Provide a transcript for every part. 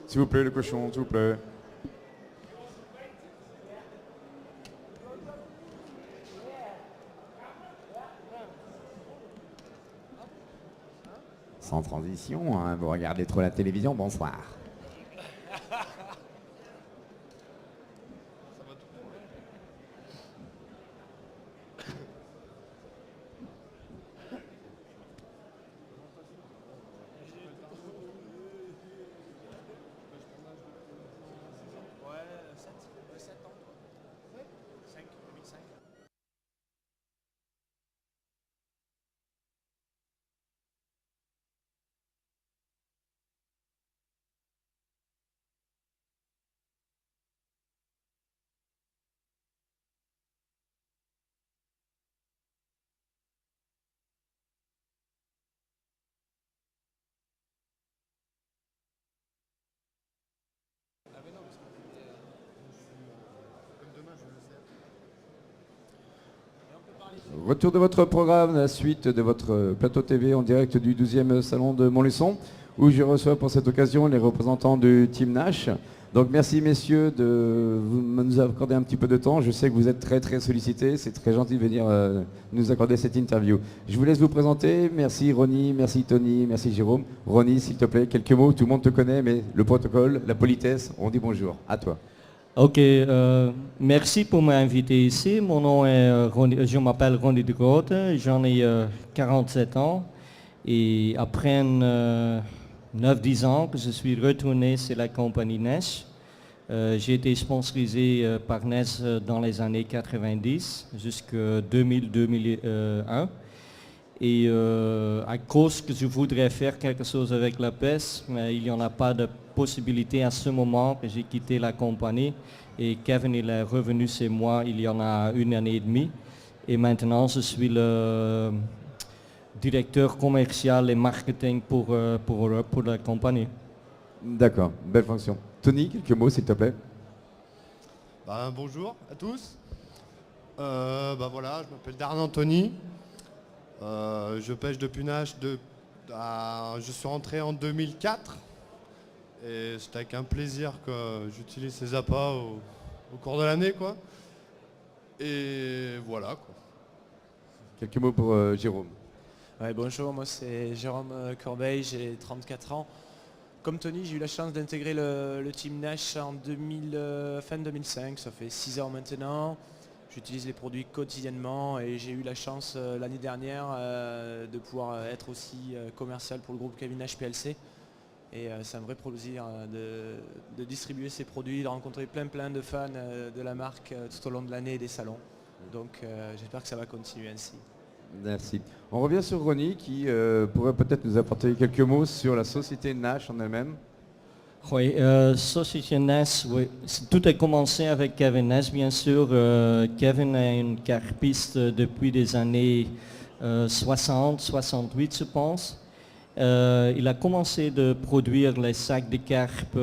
S'il vous plaît, le cochon, s'il vous plaît. Sans transition, hein, vous regardez trop la télévision, bonsoir. Retour de votre programme, la suite de votre plateau TV en direct du 12e salon de Montluçon, où je reçois pour cette occasion les représentants du Team Nash. Donc merci messieurs de nous accorder un petit peu de temps. Je sais que vous êtes très sollicités, c'est très gentil de venir nous accorder cette interview. Je vous laisse vous présenter. Merci Ronnie, merci Tony, merci Jérôme. Ronnie, s'il te plaît, quelques mots, tout le monde te connaît, mais le protocole, la politesse, on dit bonjour. À toi. Ok, merci pour m'inviter ici. Mon nom est je m'appelle Ronnie de Groot, j'en ai 47 ans et après 9-10 ans que je suis retourné sur la compagnie Nash. J'ai été sponsorisé par Nash dans les années 90 jusqu'à 2000-2001. Et à cause que je voudrais faire quelque chose avec la pêche, mais il n'y en a pas de possibilité à ce moment que j'ai quitté la compagnie. Et Kevin il est revenu chez moi il y en a 1 année et demie. Et maintenant je suis le directeur commercial et marketing pour la compagnie. D'accord, belle fonction. Tony, quelques mots s'il te plaît. Bonjour à tous. Voilà, je m'appelle Darren Anthony. Je pêche depuis Nash. Je suis rentré en 2004. Et c'est avec un plaisir que j'utilise ces appâts au cours de l'année, quoi. Et voilà, quoi. Quelques mots pour Jérôme. Ouais, bonjour, moi c'est Jérôme Corbeil, j'ai 34 ans. Comme Tony, j'ai eu la chance d'intégrer le Team Nash en fin 2005, ça fait 6 ans maintenant. J'utilise les produits quotidiennement et j'ai eu la chance l'année dernière de pouvoir être aussi commercial pour le groupe Kevin Nash PLC. Et c'est un vrai plaisir de distribuer ces produits, de rencontrer plein de fans de la marque tout au long de l'année et des salons. Donc j'espère que ça va continuer ainsi. Merci. On revient sur Ronnie qui pourrait peut-être nous apporter quelques mots sur la société Nash en elle-même. Oui, Société Nash, oui. Tout a commencé avec Kevin Nash, bien sûr. Kevin est une carpiste depuis des années 60, 68, je pense. Il a commencé de produire les sacs de carpe,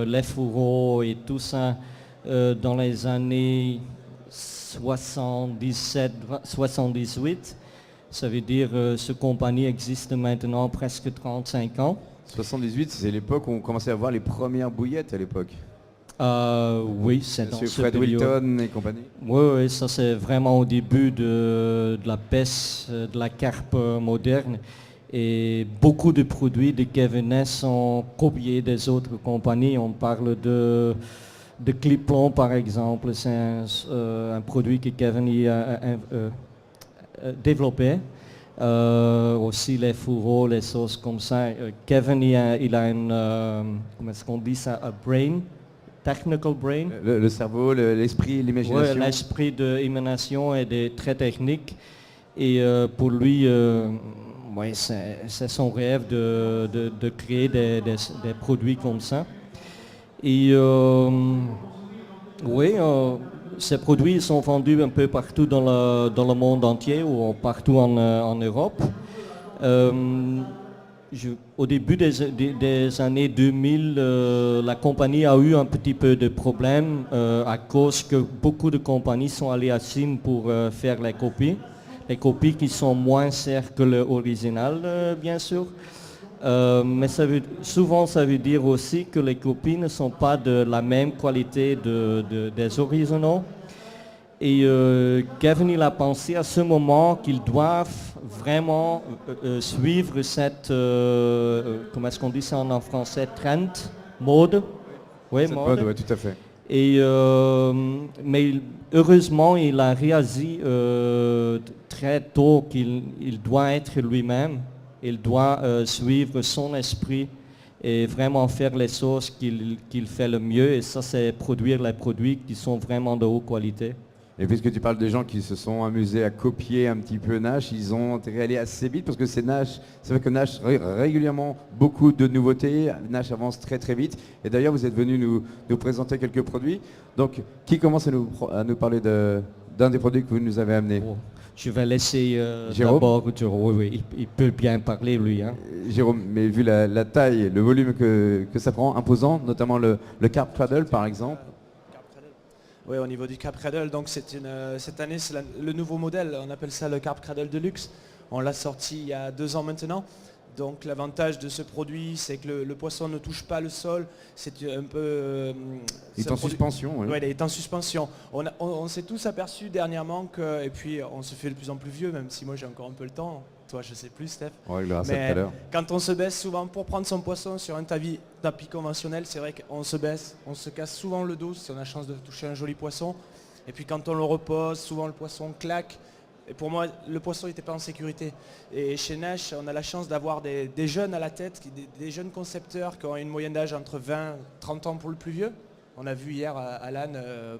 les fourreaux et tout ça dans les années 77, 78. Ça veut dire que cette compagnie existe maintenant presque 35 ans. 78, c'est l'époque où on commençait à voir les premières bouillettes à l'époque. Oui, c'est dans ce Fred période. Wilton et compagnie. Oui, ça c'est vraiment au début de la pêche, de la carpe moderne. Et beaucoup de produits de Kevin Nash sont copiés des autres compagnies. On parle de Cliplon par exemple, c'est un produit que Kevin a développé. Aussi les fourreaux, les sauces comme ça. Kevin il a une, comment est-ce qu'on dit ça, un brain, technical brain. Le cerveau, l'esprit, l'imagination. Oui, l'esprit d'imagination est très technique. Et pour lui, oui, c'est son rêve de créer des produits comme ça. Et oui, ces produits sont vendus un peu partout dans le monde entier ou partout en Europe. au début des années 2000, la compagnie a eu un petit peu de problèmes à cause que beaucoup de compagnies sont allées à Chine pour faire les copies. Les copies qui sont moins chères que l'original, bien sûr. Mais souvent, ça veut dire aussi que les copies ne sont pas de la même qualité des originaux. Et Gavin, il a pensé à ce moment qu'ils doivent vraiment suivre cette, comment est-ce qu'on dit ça en français, trend, mode. Oui, Cette mode, ouais, tout à fait. Et, mais heureusement, il a réalisé très tôt qu'il doit être lui-même. Il doit suivre son esprit et vraiment faire les choses qu'il fait le mieux. Et ça, c'est produire les produits qui sont vraiment de haute qualité. Et puisque tu parles des gens qui se sont amusés à copier un petit peu Nash, ils ont intérêt à aller assez vite parce que c'est vrai que Nash régulièrement beaucoup de nouveautés, Nash avance très très vite. Et d'ailleurs vous êtes venu nous présenter quelques produits. Donc qui commence à nous parler d'un des produits que vous nous avez amené? Je vais laisser Jérôme. d'abord Jérôme, oui, il peut bien parler lui. Hein. Jérôme, mais vu la taille, le volume que ça prend, imposant, notamment le Carb Cradle par exemple. Oui, au niveau du Carb Cradle, donc cette année c'est le nouveau modèle, on appelle ça le Carb Cradle Deluxe. On l'a sorti il y a 2 ans maintenant. Donc l'avantage de ce produit, c'est que le poisson ne touche pas le sol. C'est un peu... il est en suspension. Oui. Ouais, il est en suspension. On s'est tous aperçus dernièrement que, et puis on se fait de plus en plus vieux, même si moi j'ai encore un peu le temps. Toi, je sais plus, Steph. On réglera ça tout Mais à l'heure. quand on se baisse souvent pour prendre son poisson sur un tapis conventionnel, c'est vrai qu'on se baisse, on se casse souvent le dos si on a la chance de toucher un joli poisson. Et puis quand on le repose, souvent le poisson claque. Et pour moi, le poisson n'était pas en sécurité. Et chez Nash, on a la chance d'avoir des jeunes à la tête, des jeunes concepteurs qui ont une moyenne d'âge entre 20 et 30 ans pour le plus vieux. On a vu hier Alan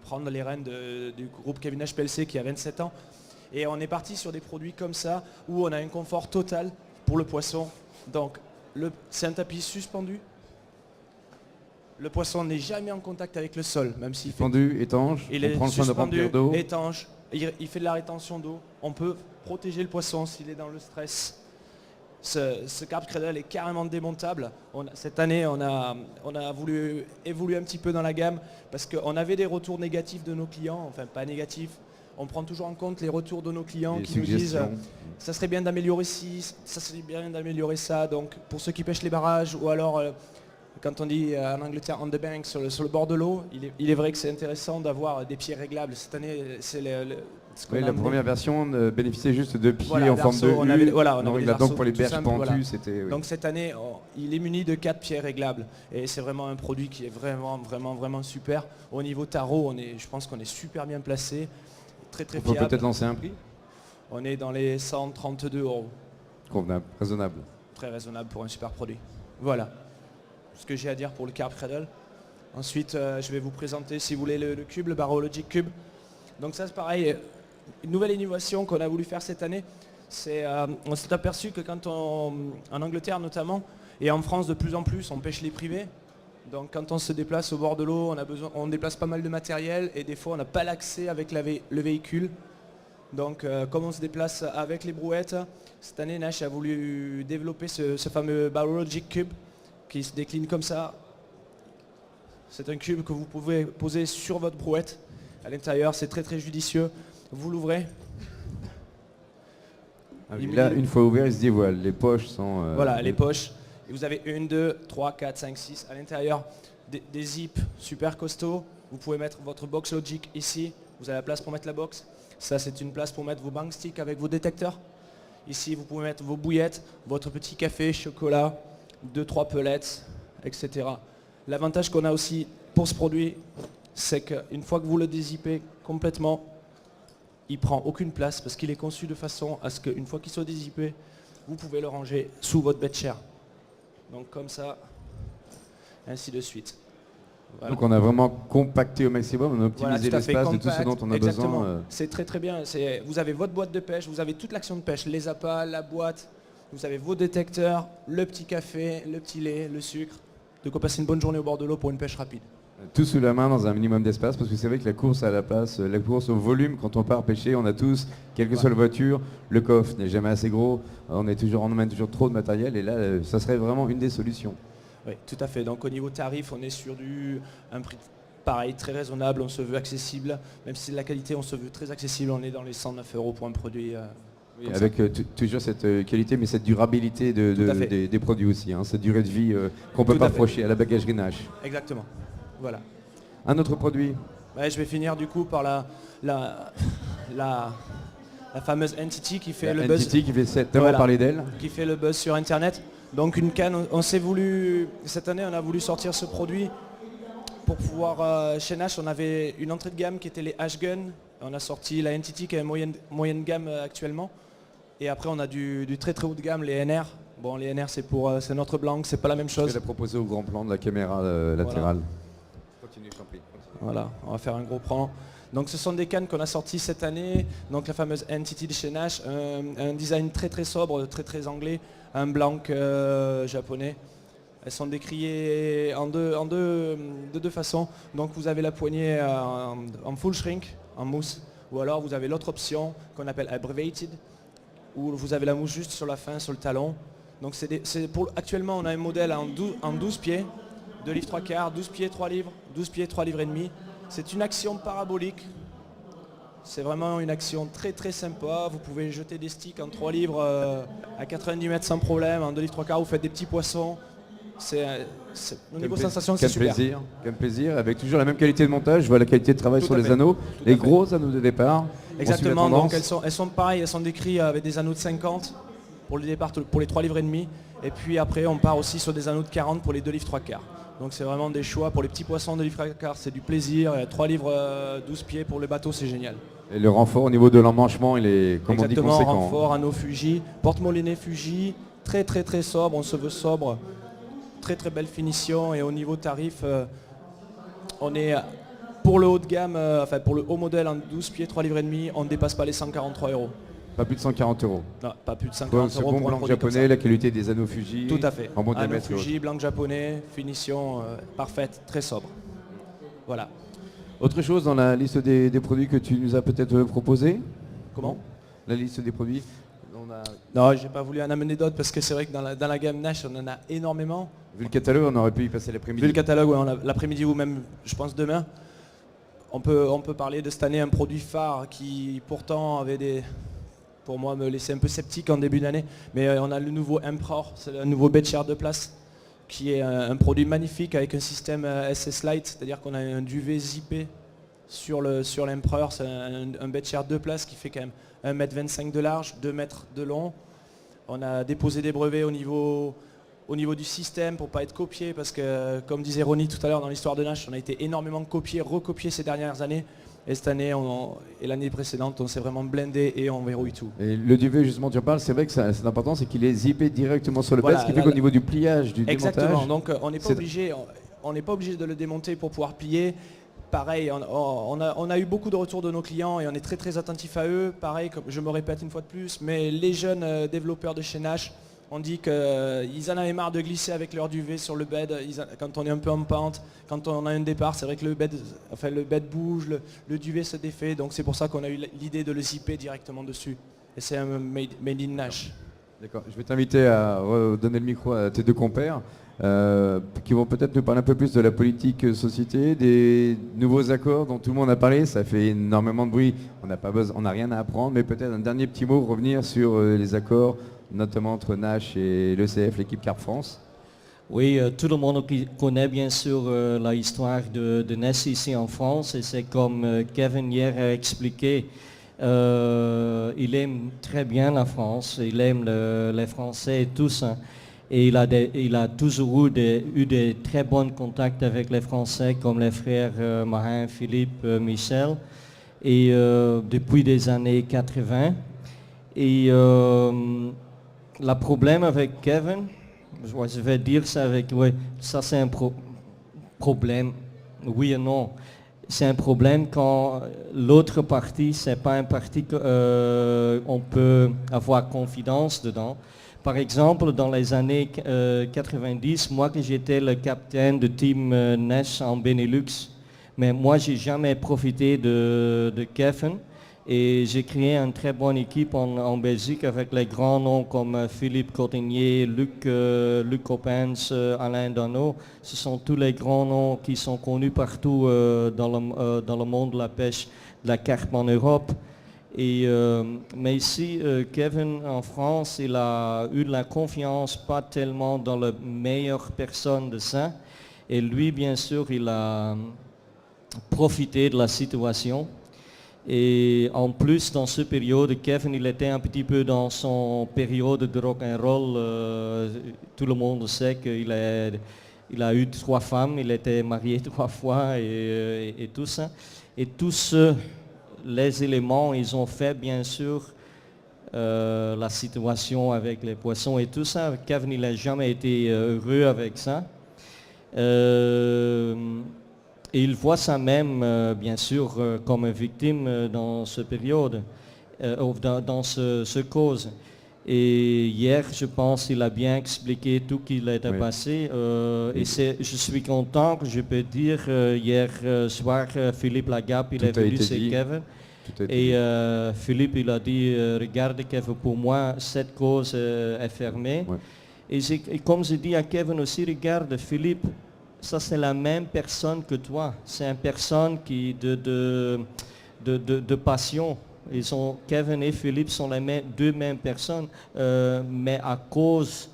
prendre les rênes du groupe Kevin Nash PLC qui a 27 ans. Et on est parti sur des produits comme ça, où on a un confort total pour le poisson. Donc, c'est un tapis suspendu. Le poisson n'est jamais en contact avec le sol, même s'il fait... Suspendu, étanche, Il on est prend le soin de suspendu, remplir d'eau. étanche, il fait de la rétention d'eau. On peut protéger le poisson s'il est dans le stress. Ce Carb Cradle est carrément démontable. Cette année, on a voulu évoluer un petit peu dans la gamme parce qu'on avait des retours négatifs de nos clients, enfin pas négatifs. On prend toujours en compte les retours de nos clients Les qui nous disent suggestions. ça serait bien d'améliorer ci, ça serait bien d'améliorer ça. Donc pour ceux qui pêchent les barrages ou alors quand on dit en Angleterre on the bank, sur le bord de l'eau, il est vrai que c'est intéressant d'avoir des pieds réglables. Cette année, c'est ce qu'on Oui, a la amené. première version bénéficiait juste de pieds Voilà, en forme de verso, U. on avait des Donc versos pour les tout berges simples, pentues, voilà. c'était... oui. Donc cette année, il est muni de 4 pieds réglables. Et c'est vraiment un produit qui est vraiment super. Au niveau tarot, je pense qu'on est super bien placé. Très On peut fiable. peut-être lancer un prix On est dans les 132 €. convenable, raisonnable. Très raisonnable pour un super produit. Voilà ce que j'ai à dire pour le Carb Cradle. Ensuite, je vais vous présenter, si vous voulez, le cube, le Barologic Cube. Donc ça, c'est pareil, une nouvelle innovation qu'on a voulu faire cette année. On s'est aperçu que en Angleterre notamment, et en France de plus en plus, on pêche les privés. Donc quand on se déplace au bord de l'eau, on déplace pas mal de matériel et des fois on n'a pas l'accès avec le véhicule. Donc comme on se déplace avec les brouettes, cette année Nash a voulu développer ce fameux Barologic Cube qui se décline comme ça. C'est un cube que vous pouvez poser sur votre brouette. À l'intérieur, c'est très judicieux. Vous l'ouvrez. Ah oui, là, une fois ouvert, il se dévoile. Les poches sont... Voilà, les poches. Et vous avez 1, 2, 3, 4, 5, 6. À l'intérieur, des zips super costauds. Vous pouvez mettre votre box Logic ici. Vous avez la place pour mettre la box. Ça, c'est une place pour mettre vos bang sticks avec vos détecteurs. Ici, vous pouvez mettre vos bouillettes, votre petit café, chocolat, 2-3 pellets, etc. L'avantage qu'on a aussi pour ce produit, c'est qu'une fois que vous le dézippez complètement, il ne prend aucune place parce qu'il est conçu de façon à ce qu'une fois qu'il soit dézippé, vous pouvez le ranger sous votre bettchère. Donc comme ça, ainsi de suite. Voilà. Donc on a vraiment compacté au maximum, on a Voilà, optimisé tout à fait, l'espace de tout ce compact, dont on a exactement. besoin. C'est très bien. Vous avez votre boîte de pêche, vous avez toute l'action de pêche, les appâts, la boîte, vous avez vos détecteurs, le petit café, le petit lait, le sucre. De quoi passer une bonne journée au bord de l'eau pour une pêche rapide. Tout sous la main dans un minimum d'espace, parce que c'est vrai que la course à la place, la course au volume, quand on part pêcher, on a tous, quelle que soit la voiture, le coffre n'est jamais assez gros, on emmène toujours trop de matériel, et là, ça serait vraiment une des solutions. Oui, tout à fait. Donc au niveau tarif, on est sur un prix pareil, très raisonnable, on se veut accessible. Même si c'est de la qualité, on se veut très accessible. On est dans les 109 € pour un produit. Oui, avec toujours cette qualité, mais cette durabilité des produits aussi, hein, cette durée de vie qu'on ne peut pas reprocher à la bagagerie Nash. Exactement. Voilà. Un autre produit. Ouais, je vais finir du coup par la fameuse Entity qui fait le buzz. Entity qui fait tellement parler d'elle. Qui fait le buzz sur Internet. Donc une canne, cette année on a voulu sortir ce produit pour pouvoir, chez Nash on avait une entrée de gamme qui était les H-Gun, on a sorti la Entity qui est moyenne gamme actuellement, et après on a du très très haut de gamme, les NR. Bon, les NR c'est notre blanc, c'est pas la même chose. Je vais la proposer au grand plan de la caméra latérale. Continue, je t'en prie. Voilà, on va faire un gros plan. Donc ce sont des cannes qu'on a sorties cette année, donc la fameuse Entity de chez Nash, un design très très sobre, très très anglais, un blanc japonais. Elles sont décriées de deux façons. Donc vous avez la poignée en full shrink, en mousse, ou alors vous avez l'autre option qu'on appelle abbreviated, où vous avez la mousse juste sur la fin, sur le talon. Donc actuellement on a un modèle en 12 pieds, 2 livres 3 quarts, 12 pieds 3 livres, 12 pieds 3 livres et demi. C'est une action parabolique. C'est vraiment une action très très sympa. Vous pouvez jeter des sticks en 3 livres à 90 mètres sans problème. En 2 livres 3 quarts, vous faites des petits poissons. Au niveau sensation, c'est super. Quel plaisir. Avec toujours la même qualité de montage. Je vois la qualité de travail sur les anneaux. Les gros anneaux de départ. Exactement. Donc elles sont pareilles. Elles sont décrites avec des anneaux de 50 pour le départ, pour les 3 livres et demi. Et puis après, on part aussi sur des anneaux de 40 pour les 2 livres 3 quarts. Donc c'est vraiment des choix pour les petits poissons de livre 3 quarts, c'est du plaisir. 3 livres 12 pieds pour le bateau, c'est génial. Et le renfort au niveau de l'emmanchement, il est, comme on dit, conséquent. Exactement, renfort, anneau Fuji, porte-molinet Fuji, très très très sobre, on se veut sobre, très très belle finition. Et au niveau tarif, on est pour le haut de gamme, pour le haut modèle en 12 pieds, 3 livres et demi, on ne dépasse pas les 143 €. Pas plus de 140 €. Non, pas plus de 140 € Ce bon blanc japonais, la qualité des anneaux Fuji. Tout à fait. En bon anneau diamètre. Fuji, blanc japonais, finition parfaite, très sobre. Voilà. Autre chose dans la liste des produits que tu nous as peut-être proposé? Comment? La liste des produits. Non, j'ai pas voulu en amener d'autres parce que c'est vrai que dans la gamme Nash, on en a énormément. Vu le catalogue, on aurait pu y passer l'après-midi. Vu le catalogue, ouais, l'après-midi ou même, je pense, demain. On peut parler de cette année un produit phare qui pourtant avait pour moi me laissait un peu sceptique en début d'année, mais on a le nouveau Emperor, c'est le nouveau bedshirt de place qui est un produit magnifique avec un système SS Lite, c'est-à-dire qu'on a un duvet zippé sur l'Emperor, c'est un bedshirt de place qui fait quand même 1,25 m de large, 2 mètres de long. On a déposé des brevets au niveau du système pour ne pas être copié parce que, comme disait Ronnie tout à l'heure dans l'histoire de Nash, on a été énormément copié, recopié ces dernières années. Et cette année et l'année précédente, on s'est vraiment blindé et on verrouille tout. Et le duvet, justement, tu en parles, c'est vrai que c'est important, c'est qu'il est zippé directement sur le bed, ce qui fait qu'au niveau du pliage, du démontage... Exactement, donc on n'est pas obligé de le démonter pour pouvoir plier. Pareil, on a eu beaucoup de retours de nos clients et on est très très attentif à eux. Pareil, comme je me répète une fois de plus, mais les jeunes développeurs de chez Nash, on dit qu'ils en avaient marre de glisser avec leur duvet sur le bed quand on est un peu en pente, quand on a un départ, c'est vrai que le bed bouge, le duvet se défait, donc c'est pour ça qu'on a eu l'idée de le zipper directement dessus. Et c'est un made in Nash. D'accord, je vais t'inviter à redonner le micro à tes deux compères qui vont peut-être nous parler un peu plus de la politique société, des nouveaux accords dont tout le monde a parlé, ça fait énormément de bruit, on n'a rien à apprendre, mais peut-être un dernier petit mot, revenir sur les accords, notamment entre Nash et l'ECF, l'équipe Carp France. Oui, tout le monde connaît bien sûr l'histoire de Nash ici en France et c'est comme Kevin hier a expliqué, il aime très bien la France, il aime les Français et tous. Hein. Et il a toujours eu des très bons contacts avec les Français comme les frères Marin, Philippe, Michel et depuis des années 80. Et le problème avec Kevin, je vais dire ça ça c'est un problème, oui et non. C'est un problème quand l'autre partie, c'est pas un parti qu'on peut avoir confiance dedans. Par exemple, dans les années 90, moi que j'étais le capitaine de team Nash en Benelux, mais moi j'ai jamais profité de Kevin et j'ai créé une très bonne équipe en Belgique avec les grands noms comme Philippe Cotigny, Luc Coppens, Alain Dano. Ce sont tous les grands noms qui sont connus partout dans le monde de la pêche, de la carpe en Europe. Mais ici, Kevin en France, il a eu de la confiance, pas tellement dans la meilleure personne de ça. Et lui, bien sûr, il a profité de la situation. Et en plus, dans cette période, Kevin, il était un petit peu dans son période de rock and roll. Tout le monde sait qu'il a eu 3 femmes, il était marié 3 fois et tout ça. Et tous les éléments, ils ont fait bien sûr la situation avec les poissons et tout ça. Kevin, il n'a jamais été heureux avec ça. Et il voit ça même, bien sûr, comme une victime dans cette période, dans ce cause. Et hier, je pense qu'il a bien expliqué tout ce qu'il était passé. Et je suis content que je peux dire, hier soir, Philippe Lagap, il est venu chez Kevin. Et Philippe, il a dit, regarde Kevin, pour moi, cette cause est fermée. Ouais. Et comme je dis à Kevin aussi, regarde Philippe, ça c'est la même personne que toi. C'est une personne qui de passion. Kevin et Philippe sont les deux mêmes personnes, mais à cause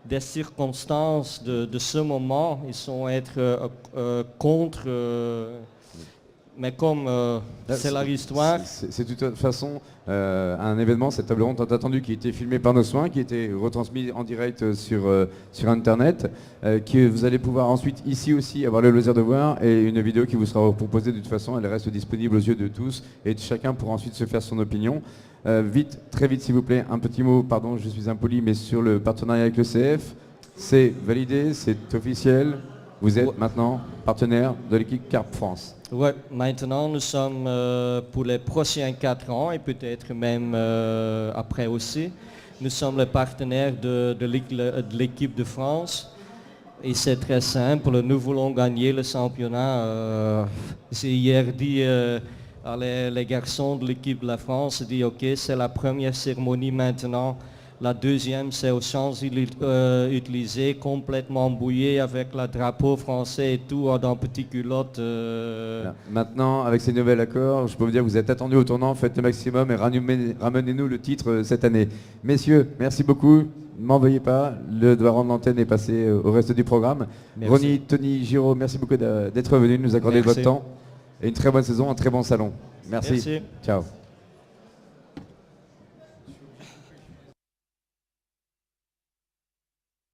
des circonstances de ce moment, ils sont contre. Mais comme c'est leur histoire. C'est de toute façon un événement, cette table ronde tant attendue, qui a été filmé par nos soins, qui a été retransmis en direct sur Internet, que vous allez pouvoir ensuite ici aussi avoir le loisir de voir, et une vidéo qui vous sera proposée de toute façon, elle reste disponible aux yeux de tous, et chacun pourra ensuite se faire son opinion. Vite, très vite s'il vous plaît, un petit mot, pardon, je suis impoli, mais sur le partenariat avec le CF, c'est validé, c'est officiel. Vous êtes maintenant partenaire de l'équipe Carpe France. Oui, maintenant nous sommes pour les prochains 4 ans et peut-être même après aussi. Nous sommes les partenaires de l'équipe de France et c'est très simple. Nous voulons gagner le championnat. J'ai hier dit à les garçons de l'équipe de la France, dit ok, c'est la première cérémonie maintenant. La deuxième, c'est aux Champs-Élysées, complètement mouillé avec le drapeau français et tout, dans petites culottes. Maintenant, avec ces nouveaux accords, je peux vous dire que vous êtes attendus au tournant, faites le maximum et ramenez-nous le titre cette année. Messieurs, merci beaucoup. Ne m'en veuillez pas, le doigt rendre l'antenne est passé au reste du programme. Ronnie, Tony, Giraud, merci beaucoup d'être venus, nous accorder votre temps. Et une très bonne saison, un très bon salon. Merci. Merci. Ciao.